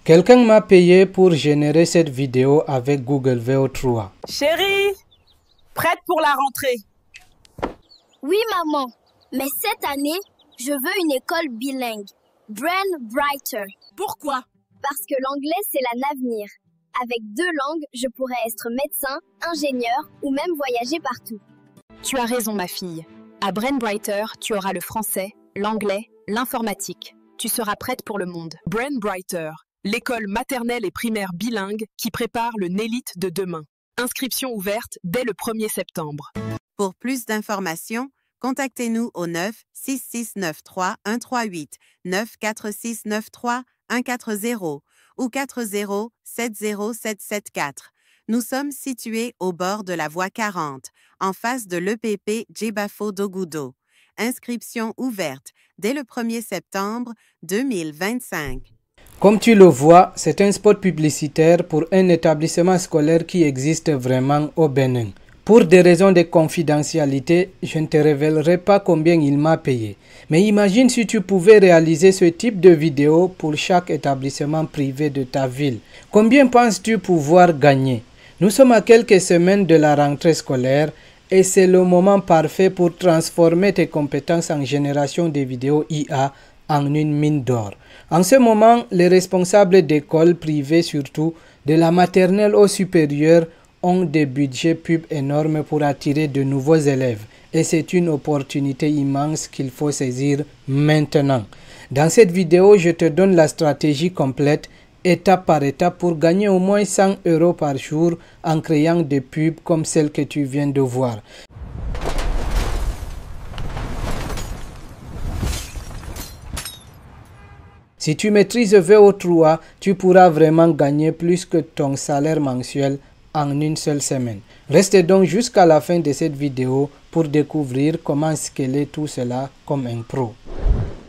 Quelqu'un m'a payé pour générer cette vidéo avec Google VO3. Chérie, prête pour la rentrée? Oui, maman. Mais cette année, je veux une école bilingue. Brain Brighter. Pourquoi? Parce que l'anglais, c'est l'avenir. Avec 2 langues, je pourrais être médecin, ingénieur ou même voyager partout. Tu as raison, ma fille. À Brain Brighter, tu auras le français, l'anglais, l'informatique. Tu seras prête pour le monde. Brain Brighter, l'école maternelle et primaire bilingue qui prépare le Nélite de demain. Inscription ouverte dès le 1er septembre. Pour plus d'informations, contactez-nous au 9 6693 138, 9 4693 140 ou 40 70774. Nous sommes situés au bord de la voie 40, en face de l'EPP Djebafo Dogudo. Inscription ouverte dès le 1er septembre 2025. Comme tu le vois, c'est un spot publicitaire pour un établissement scolaire qui existe vraiment au Bénin. Pour des raisons de confidentialité, je ne te révélerai pas combien il m'a payé. Mais imagine si tu pouvais réaliser ce type de vidéo pour chaque établissement privé de ta ville. Combien penses-tu pouvoir gagner? Nous sommes à quelques semaines de la rentrée scolaire et c'est le moment parfait pour transformer tes compétences en génération de vidéos IA en une mine d'or. En ce moment, les responsables d'écoles privées, surtout de la maternelle au supérieur, ont des budgets pub énormes pour attirer de nouveaux élèves. Et c'est une opportunité immense qu'il faut saisir maintenant. Dans cette vidéo, je te donne la stratégie complète, étape par étape, pour gagner au moins 100 € par jour en créant des pubs comme celle que tu viens de voir. Si tu maîtrises VO3, tu pourras vraiment gagner plus que ton salaire mensuel en une seule semaine. Reste donc jusqu'à la fin de cette vidéo pour découvrir comment scaler tout cela comme un pro.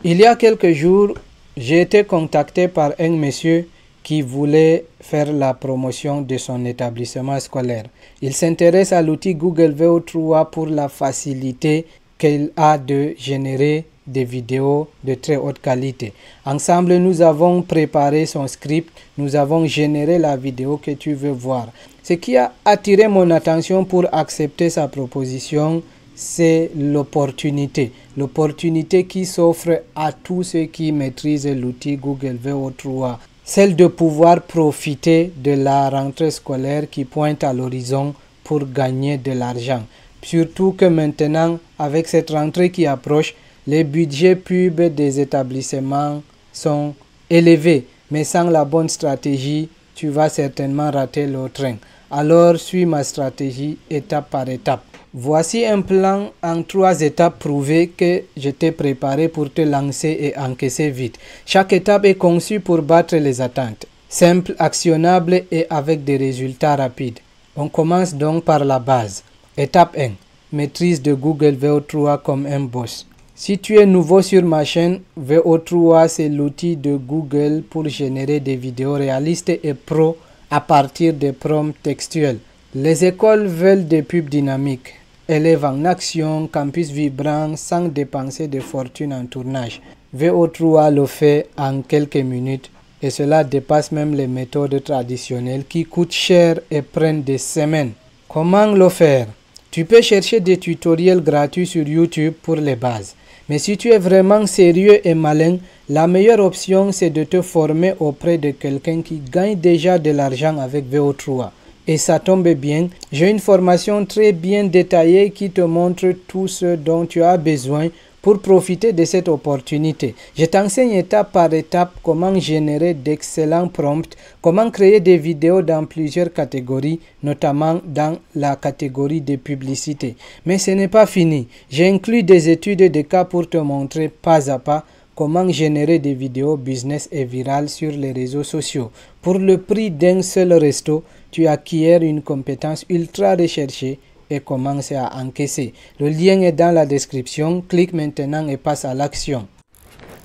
Il y a quelques jours, j'ai été contacté par un monsieur qui voulait faire la promotion de son établissement scolaire. Il s'intéresse à l'outil Google VO3 pour la facilité qu'il a de générer des vidéos de très haute qualité. Ensemble, nous avons préparé son script, nous avons généré la vidéo que tu veux voir. Ce qui a attiré mon attention pour accepter sa proposition, c'est l'opportunité. L'opportunité qui s'offre à tous ceux qui maîtrisent l'outil Google VO3. Celle de pouvoir profiter de la rentrée scolaire qui pointe à l'horizon pour gagner de l'argent. Surtout que maintenant, avec cette rentrée qui approche, les budgets pub des établissements sont élevés, mais sans la bonne stratégie, tu vas certainement rater le train. Alors, suis ma stratégie étape par étape. Voici un plan en 3 étapes prouvées que je t'ai préparé pour te lancer et encaisser vite. Chaque étape est conçue pour battre les attentes. Simple, actionnable et avec des résultats rapides. On commence donc par la base. Étape 1. Maîtrise de Google VO3 comme un boss. Si tu es nouveau sur ma chaîne, VO3 c'est l'outil de Google pour générer des vidéos réalistes et pro à partir de prompts textuels. Les écoles veulent des pubs dynamiques, élèves en action, campus vibrant sans dépenser de fortune en tournage. VO3 le fait en quelques minutes et cela dépasse même les méthodes traditionnelles qui coûtent cher et prennent des semaines. Comment le faire? Tu peux chercher des tutoriels gratuits sur YouTube pour les bases. Mais si tu es vraiment sérieux et malin, la meilleure option c'est de te former auprès de quelqu'un qui gagne déjà de l'argent avec VO3. Et ça tombe bien, j'ai une formation très bien détaillée qui te montre tout ce dont tu as besoin pour profiter de cette opportunité. Je t'enseigne étape par étape comment générer d'excellents prompts, comment créer des vidéos dans plusieurs catégories, notamment dans la catégorie des publicités. Mais ce n'est pas fini. J'ai inclus des études de cas pour te montrer pas à pas comment générer des vidéos business et virales sur les réseaux sociaux. Pour le prix d'un seul resto, tu acquiers une compétence ultra recherchée et commence à encaisser. Le lien est dans la description. Clique maintenant et passe à l'action.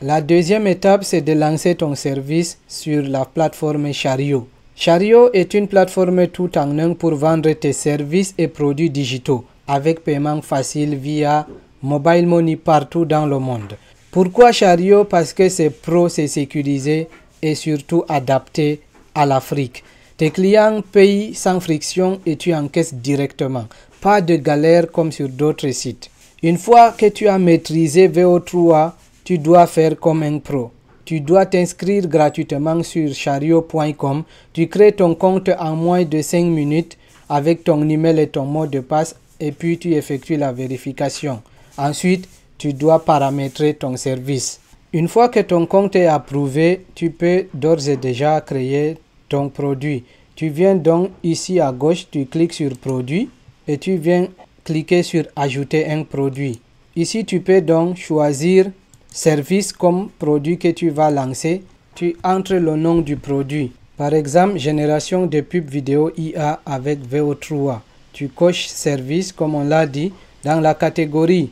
La deuxième étape, c'est de lancer ton service sur la plateforme Chariot. Chariot est une plateforme tout en un pour vendre tes services et produits digitaux avec paiement facile via mobile money partout dans le monde. Pourquoi Chariot? Parce que c'est pro, c'est sécurisé et surtout adapté à l'Afrique. Tes clients payent sans friction et tu encaisses directement. Pas de galère comme sur d'autres sites. Une fois que tu as maîtrisé VO3, tu dois faire comme un pro. Tu dois t'inscrire gratuitement sur chariot.com. Tu crées ton compte en moins de 5 minutes avec ton email et ton mot de passe et puis tu effectues la vérification. Ensuite, tu dois paramétrer ton service. Une fois que ton compte est approuvé, tu peux d'ores et déjà créer ton produit. Tu viens donc ici à gauche, tu cliques sur produit et tu viens cliquer sur ajouter un produit. Ici, tu peux donc choisir service comme produit que tu vas lancer. Tu entres le nom du produit. Par exemple, génération de pubs vidéo IA avec VO3. Tu coches service comme on l'a dit. Dans la catégorie,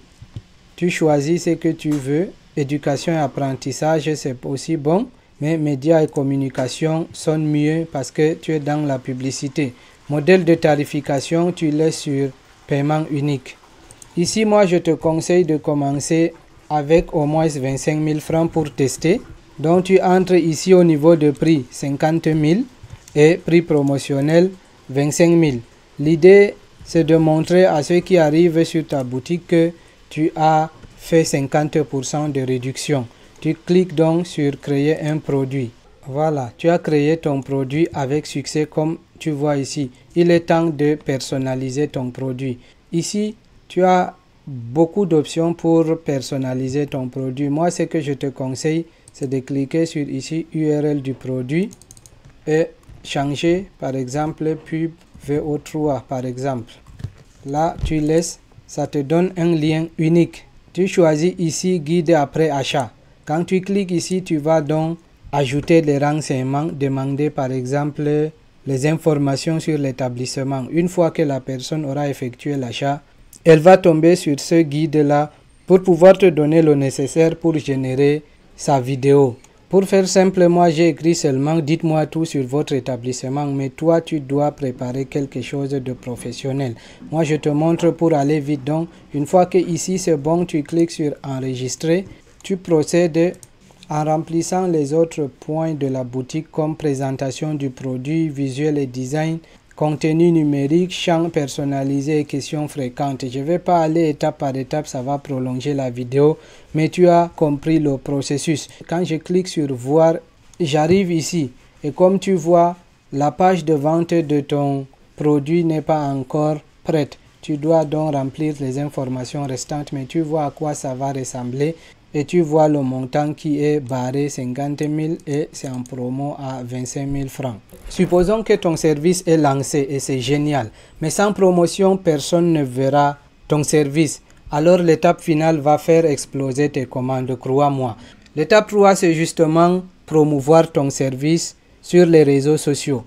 tu choisis ce que tu veux. Éducation et apprentissage, c'est aussi bon. Mais médias et communication sonnent mieux parce que tu es dans la publicité. Modèle de tarification, tu laisses sur paiement unique. Ici, moi, je te conseille de commencer avec au moins 25 000 francs pour tester. Donc, tu entres ici au niveau de prix 50 000 et prix promotionnel 25 000. L'idée, c'est de montrer à ceux qui arrivent sur ta boutique que tu as fait 50% de réduction. Tu cliques donc sur créer un produit. Voilà, tu as créé ton produit avec succès comme tu vois ici. Il est temps de personnaliser ton produit. Ici, tu as beaucoup d'options pour personnaliser ton produit. Moi, ce que je te conseille, c'est de cliquer sur ici URL du produit et changer par exemple pub VO3 par exemple. Là, tu laisses, ça te donne un lien unique. Tu choisis ici guide après achat. Quand tu cliques ici, tu vas donc ajouter les renseignements, demander par exemple les informations sur l'établissement. Une fois que la personne aura effectué l'achat, elle va tomber sur ce guide-là pour pouvoir te donner le nécessaire pour générer sa vidéo. Pour faire simple, moi j'ai écrit seulement dites-moi tout sur votre établissement, mais toi tu dois préparer quelque chose de professionnel. Moi je te montre pour aller vite. Donc une fois que ici c'est bon, tu cliques sur enregistrer. Tu procèdes en remplissant les autres points de la boutique comme présentation du produit, visuel et design, contenu numérique, champ personnalisé et questions fréquentes. Je ne vais pas aller étape par étape, ça va prolonger la vidéo, mais tu as compris le processus. Quand je clique sur voir, j'arrive ici et comme tu vois, la page de vente de ton produit n'est pas encore prête. Tu dois donc remplir les informations restantes, mais tu vois à quoi ça va ressembler. Et tu vois le montant qui est barré 50 000 et c'est en promo à 25 000 francs. Supposons que ton service est lancé et c'est génial. Mais sans promotion, personne ne verra ton service. Alors l'étape finale va faire exploser tes commandes, crois-moi. L'étape 3, c'est justement promouvoir ton service sur les réseaux sociaux.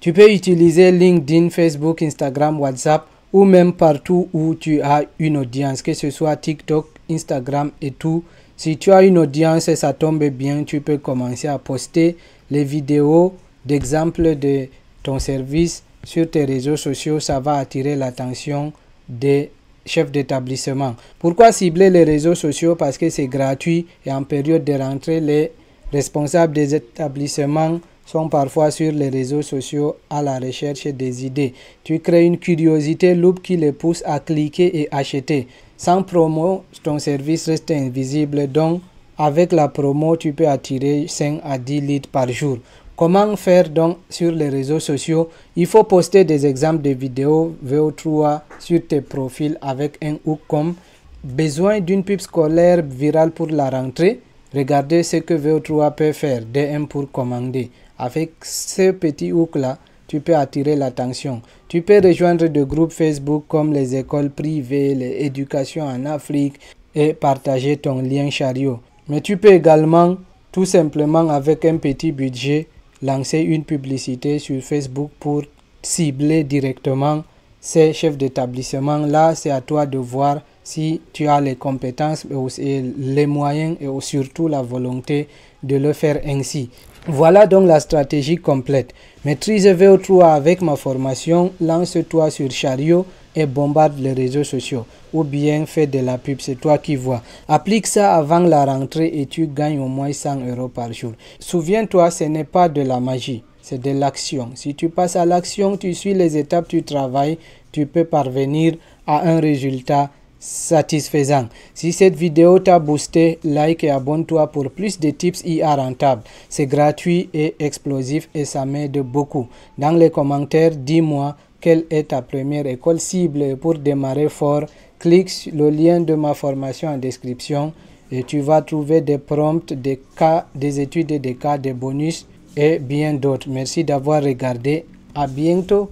Tu peux utiliser LinkedIn, Facebook, Instagram, WhatsApp ou même partout où tu as une audience, que ce soit TikTok, Instagram et tout. Si tu as une audience et ça tombe bien, tu peux commencer à poster les vidéos d'exemples de ton service sur tes réseaux sociaux. Ça va attirer l'attention des chefs d'établissement. Pourquoi cibler les réseaux sociaux? Parce que c'est gratuit et en période de rentrée, les responsables des établissements sont parfois sur les réseaux sociaux à la recherche des idées. Tu crées une curiosité loupe qui les pousse à cliquer et acheter. Sans promo, ton service reste invisible. Donc, avec la promo, tu peux attirer 5 à 10 leads par jour. Comment faire donc sur les réseaux sociaux? Il faut poster des exemples de vidéos VO3 sur tes profils avec un hook comme besoin d'une pub scolaire virale pour la rentrée. Regardez ce que VO3 peut faire. DM pour commander. Avec ce petit hook-là, tu peux attirer l'attention. Tu peux rejoindre des groupes Facebook comme les écoles privées, les éducations en Afrique et partager ton lien chariot. Mais tu peux également, tout simplement avec un petit budget, lancer une publicité sur Facebook pour cibler directement ces chefs d'établissement. Là, c'est à toi de voir si tu as les compétences et les moyens et surtout la volonté de le faire ainsi. Voilà donc la stratégie complète. Maîtrise VO3 avec ma formation. Lance-toi sur Chariot. et bombarde les réseaux sociaux ou bien fait de la pub, c'est toi qui vois. Applique ça avant la rentrée et tu gagnes au moins 100 € par jour. Souviens-toi, ce n'est pas de la magie, c'est de l'action. Si tu passes à l'action, tu suis les étapes, tu travailles, tu peux parvenir à un résultat satisfaisant. Si cette vidéo t'a boosté, like et abonne-toi pour plus de tips IA rentables. C'est gratuit et explosif et ça m'aide beaucoup. Dans les commentaires, dis-moi quelle est ta première école cible. Pour démarrer fort, clique sur le lien de ma formation en description et tu vas trouver des prompts, des cas, des études et des cas, des bonus et bien d'autres. Merci d'avoir regardé. À bientôt.